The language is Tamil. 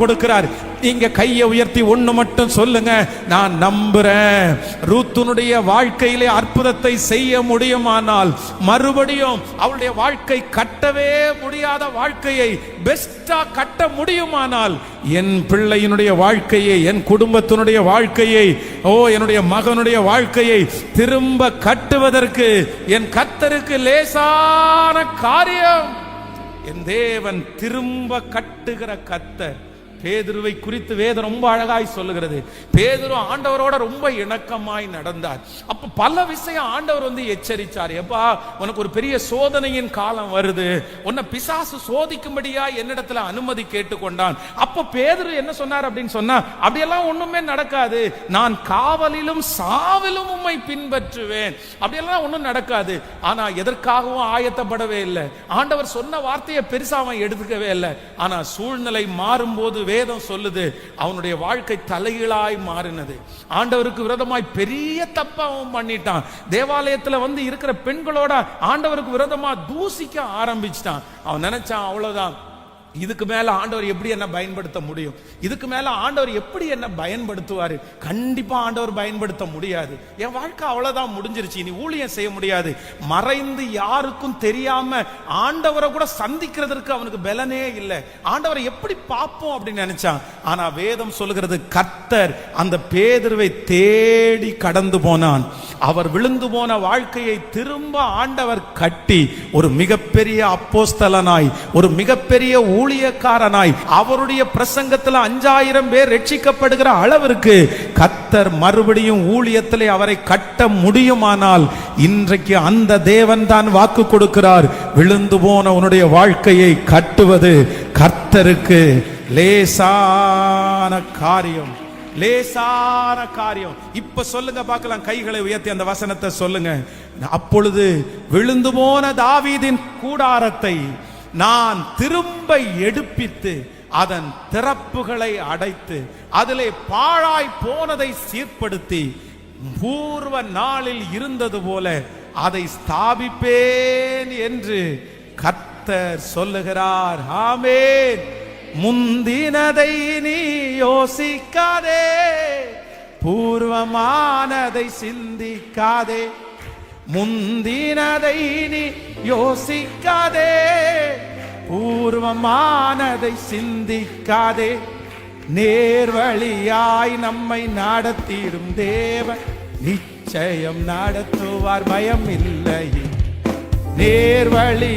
கொடுக்கிறார். நீங்க கையை உயர்த்தி ஒண்ணு மட்டும் சொல்லுங்க, நான் நம்புறேன். ரூத்துனுடைய வாழ்க்கையிலே அற்புதத்தை செய்ய முடியுமானால், மறுபடியும் அவளுடைய வாழ்க்கை கட்டவே முடியாத வாழ்க்கையை பெஸ்டா கட்ட முடியுமானால், என் பிள்ளையினுடைய வாழ்க்கையை, என் குடும்பத்தினுடைய வாழ்க்கையை, என்னுடைய மகனுடைய வாழ்க்கையை திரும்ப கட்டுவதற்கு என் கர்த்தருக்கு லேசான காரியம். என் தேவன் திரும்ப கட்டுகிற கர்த்தர். பேதுருவை குறித்து வேதம் ரொம்ப அழகாய் சொல்லுகிறது. பேதுரு ஆண்டவரோட ரொம்ப இணக்கமாய் நடந்தார். அப்ப பல விஷயம் ஆண்டவர் எச்சரிச்சார். எப்பா, உனக்கு ஒரு பெரிய சோதனையின் காலம் வருது, உன்னை பிசாசு சோதிக்கும்படியா என்னிடத்துல அனுமதி கேட்டுக்கொண்டான். அப்ப பேதுரு என்ன சொன்னார் அப்படின்னு சொன்னா, அப்படியெல்லாம் ஒண்ணுமே நடக்காது, நான் காவலிலும் சாவிலும் உம்மை பின்பற்றுவேன், அப்படியெல்லாம் ஒண்ணும் நடக்காது. ஆனா எதற்காகவும் ஆயத்தப்படவே இல்லை. ஆண்டவர் சொன்ன வார்த்தையை பெருசா அவன் எடுத்துக்கவே இல்லை. ஆனா சூழ்நிலை மாறும்போது வேதம் சொல்லுது, அவனுடைய வாழ்க்கை தலைகீழாய் மாறினது. ஆண்டவருக்கு விரோதமாய் பெரிய தப்ப அவன் பண்ணிட்டான். தேவாலயத்துல இருக்கிற பெண்களோட ஆண்டவருக்கு விரோதமா தூசிக்க ஆரம்பிச்சிட்டான். அவன் நினைச்சான், அவ்வளவுதான், இதுக்கு மேல ஆண்டவர் எப்படி என்ன பயன்படுத்த முடியும், இதுக்கு மேல ஆண்டவர் எப்படி என்ன பயன்படுத்துவாரு? கண்டிப்பா ஆண்டவர் பயன்படுத்த முடியாது. என் வாழ்க்கை அவ்வளவுதான், முடிஞ்சிருச்சு, இனி ஊழியம் செய்ய முடியாது. மறைந்து யாருக்கும் தெரியாம ஆண்டவரை கூட சந்திக்கிறதுக்கு அவனுக்கு பலனே இல்லை. ஆண்டவரை எப்படி பார்ப்போம் அப்படின்னு நினைச்சான். ஆனா வேதம் சொல்லுகிறது, கர்த்தர் அந்த பேதுருவை தேடி கடந்து போனான். அவர் விழுந்து போன வாழ்க்கையை திரும்ப ஆண்டவர் கட்டி ஒரு மிகப்பெரிய அப்போஸ்தலனாய், ஒரு மிகப்பெரிய ஊழியக்காரனாய், அவருடைய பிரசங்கத்தில் 5000 பேர் ரட்சிக்கப்படுகிற அளவிற்கு கர்த்தர் மறுபடியும் ஊழியத்திலே அவரை கட்ட முடியுமானால், இன்றைக்கு அந்த தேவன் தான் வாக்கு கொடுக்கிறார். விழுந்து போன உன்னுடைய வாழ்க்கையை கட்டுவது கர்த்தருக்கு லேசான காரியம், லேசான காரியம். இப்ப சொல்லுங்க பார்க்கலாம், கைகளை உயர்த்தி அந்த வசனத்தை சொல்லுங்க. அப்பொழுது விழுந்து போன தாவீதின் கூடாரத்தை நான் திரும்ப எடுப்பித்து அதன் திறப்புகளை அடைத்து அதிலே பாழாய் போனதை சீர்படுத்தி பூர்வ நாளில் இருந்தது போல அதை ஸ்தாபிப்பேன் என்று கர்த்தர் சொல்லுகிறார். ஆமென். முந்தினதை நீ யோசிக்காதே, பூர்வமானதை சிந்திக்காதே. முந்தினதை நீ யோசிக்காதே, பூர்வமானதை சிந்திக்காதே. நேர்வழியாய் நம்மை நடத்திடும் தேவன் நிச்சயம் நடத்துவார், பயம் இல்லை. நேர்வழி